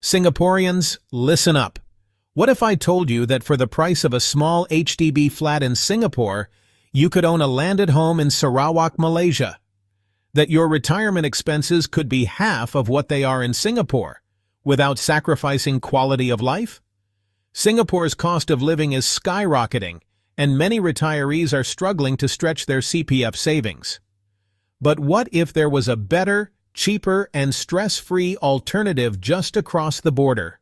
Singaporeans, listen up. What if I told you that for the price of a small HDB flat in Singapore, you could own a landed home in Sarawak, Malaysia? That your retirement expenses could be half of what they are in Singapore, without sacrificing quality of life? Singapore's cost of living is skyrocketing, and many retirees are struggling to stretch their CPF savings. But what if there was a better, cheaper, and stress-free alternative just across the border?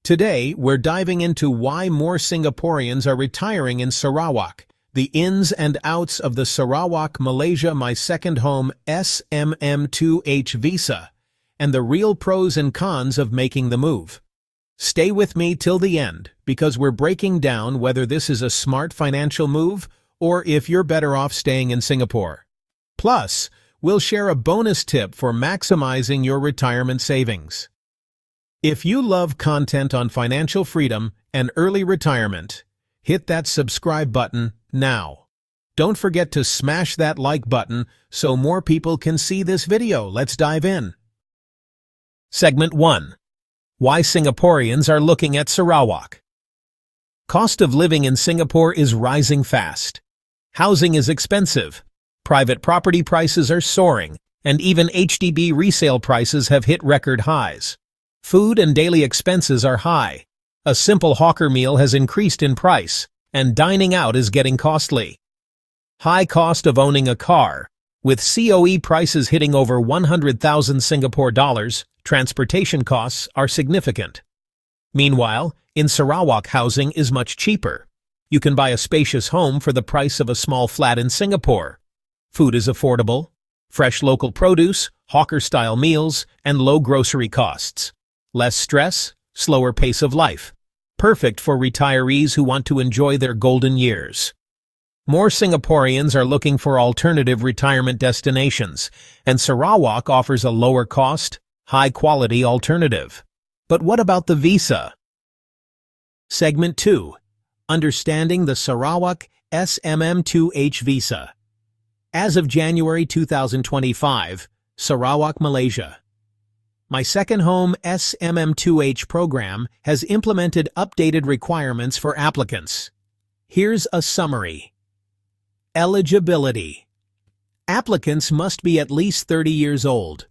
Today, we're diving into why more Singaporeans are retiring in Sarawak, the ins and outs of the Sarawak Malaysia My Second Home MM2H visa, and the real pros and cons of making the move. Stay with me till the end, because we're breaking down whether this is a smart financial move or if you're better off staying in Singapore. Plus, we'll share a bonus tip for maximizing your retirement savings. If you love content on financial freedom and early retirement, hit that subscribe button now. Don't forget to smash that like button so more people can see this video. Let's dive in. Segment 1. Why Singaporeans are looking at Sarawak. Cost of living in Singapore is rising fast. Housing is expensive. Private property prices are soaring, and even HDB resale prices have hit record highs. Food and daily expenses are high. A simple hawker meal has increased in price, and dining out is getting costly. High cost of owning a car. With COE prices hitting over 100,000 Singapore dollars, transportation costs are significant. Meanwhile, in Sarawak, housing is much cheaper. You can buy a spacious home for the price of a small flat in Singapore. Food is affordable, fresh local produce, hawker-style meals, and low grocery costs. Less stress, slower pace of life. Perfect for retirees who want to enjoy their golden years. More Singaporeans are looking for alternative retirement destinations, and Sarawak offers a lower-cost, high-quality alternative. But what about the visa? Segment 2. Understanding the Sarawak MM2H visa. As of January 2025, Sarawak, Malaysia. My Second Home MM2H program has implemented updated requirements for applicants. Here's a summary. Eligibility. Applicants must be at least 30 years old,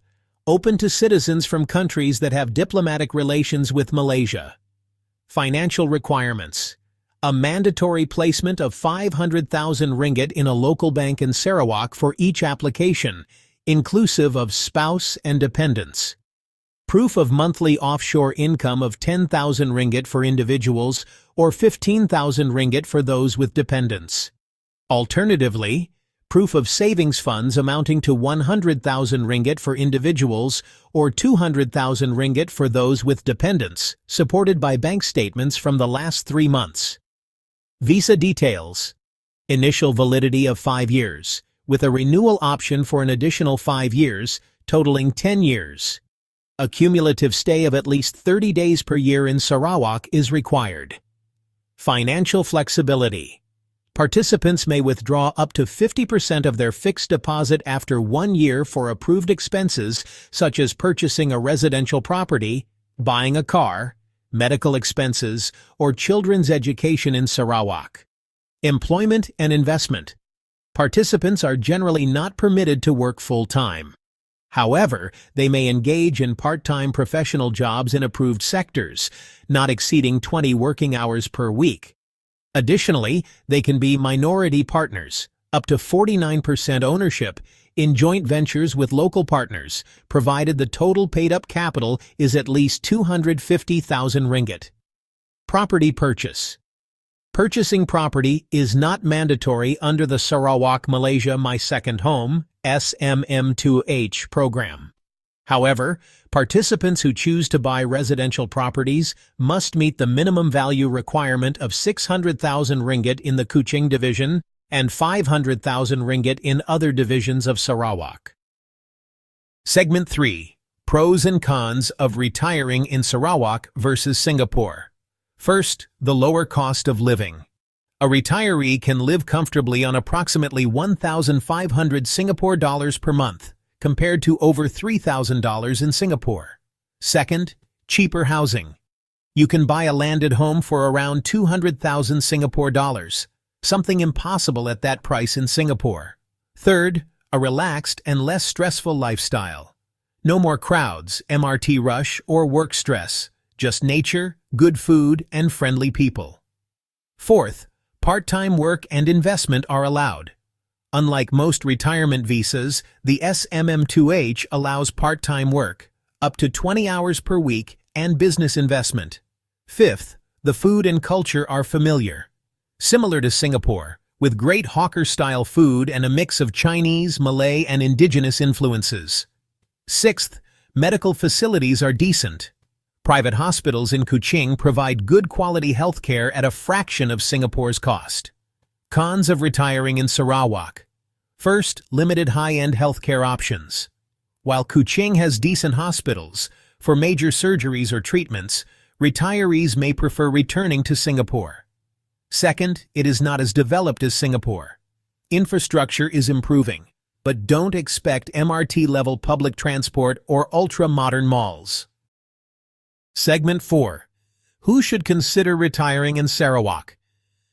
open to citizens from countries that have diplomatic relations with Malaysia. Financial requirements. A mandatory placement of 500,000 ringgit in a local bank in Sarawak for each application, inclusive of spouse and dependents. Proof of monthly offshore income of 10,000 ringgit for individuals or 15,000 ringgit for those with dependents. Alternatively, proof of savings funds amounting to 100,000 ringgit for individuals or 200,000 ringgit for those with dependents, supported by bank statements from the last 3 months. Visa details. Initial validity of 5 years, with a renewal option for an additional 5 years, totaling 10 years. A cumulative stay of at least 30 days per year in Sarawak is required. Financial flexibility. Participants may withdraw up to 50% of their fixed deposit after 1 year for approved expenses such as purchasing a residential property, buying a car, medical expenses, or children's education in Sarawak. Employment and investment. Participants are generally not permitted to work full-time. However, they may engage in part-time professional jobs in approved sectors, not exceeding 20 working hours per week. Additionally, they can be minority partners, up to 49% ownership, in joint ventures with local partners, provided the total paid-up capital is at least 250,000 ringgit. Property purchase. Purchasing property is not mandatory under the Sarawak Malaysia My Second Home MM2H program. However, participants who choose to buy residential properties must meet the minimum value requirement of 600,000 ringgit in the Kuching division and 500,000 ringgit in other divisions of Sarawak. Segment 3. Pros and cons of retiring in Sarawak versus Singapore. First, the lower cost of living. A retiree can live comfortably on approximately 1,500 Singapore dollars per month, compared to over $3,000 in Singapore. Second, Cheaper housing. You can buy a landed home for around 200,000 Singapore dollars, something impossible at that price in Singapore. Third, a relaxed and less stressful lifestyle. No more crowds, MRT rush, or work stress, just nature, good food, and friendly people. Fourth, part-time work and investment are allowed. Unlike most retirement visas, the MM2H allows part-time work, up to 20 hours per week, and business investment. Fifth, the food and culture are familiar. Similar to Singapore, with great hawker-style food and a mix of Chinese, Malay, and indigenous influences. Sixth, medical facilities are decent. Private hospitals in Kuching provide good quality healthcare at a fraction of Singapore's cost. Cons of retiring in Sarawak. First, limited high-end healthcare options. While Kuching has decent hospitals, for major surgeries or treatments, retirees may prefer returning to Singapore. Second, it is not as developed as Singapore. Infrastructure is improving, but don't expect MRT-level public transport or ultra-modern malls. Segment 4. Who should consider retiring in Sarawak?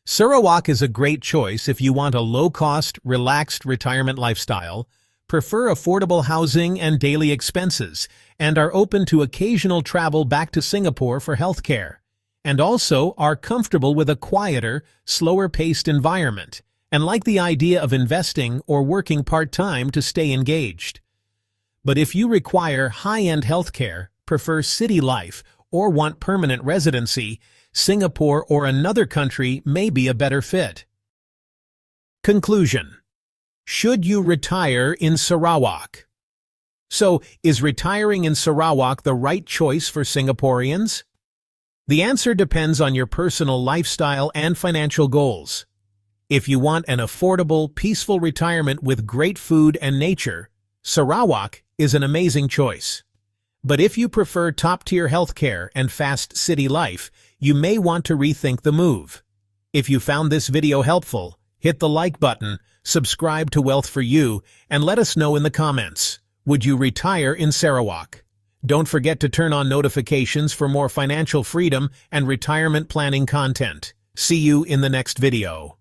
Sarawak is a great choice if you want a low-cost, relaxed retirement lifestyle, prefer affordable housing and daily expenses, and are open to occasional travel back to Singapore for healthcare, and also are comfortable with a quieter, slower-paced environment, and like the idea of investing or working part-time to stay engaged. But if you require high-end healthcare, prefer city life, or want permanent residency, Singapore or another country may be a better fit. Conclusion. Should you retire in Sarawak? So, is retiring in Sarawak the right choice for Singaporeans? The answer depends on your personal lifestyle and financial goals. If you want an affordable, peaceful retirement with great food and nature, Sarawak is an amazing choice. But if you prefer top-tier healthcare and fast city life, you may want to rethink the move. If you found this video helpful, hit the like button, subscribe to Wealth for You, and let us know in the comments. Would you retire in Sarawak? Don't forget to turn on notifications for more financial freedom and retirement planning content. See you in the next video.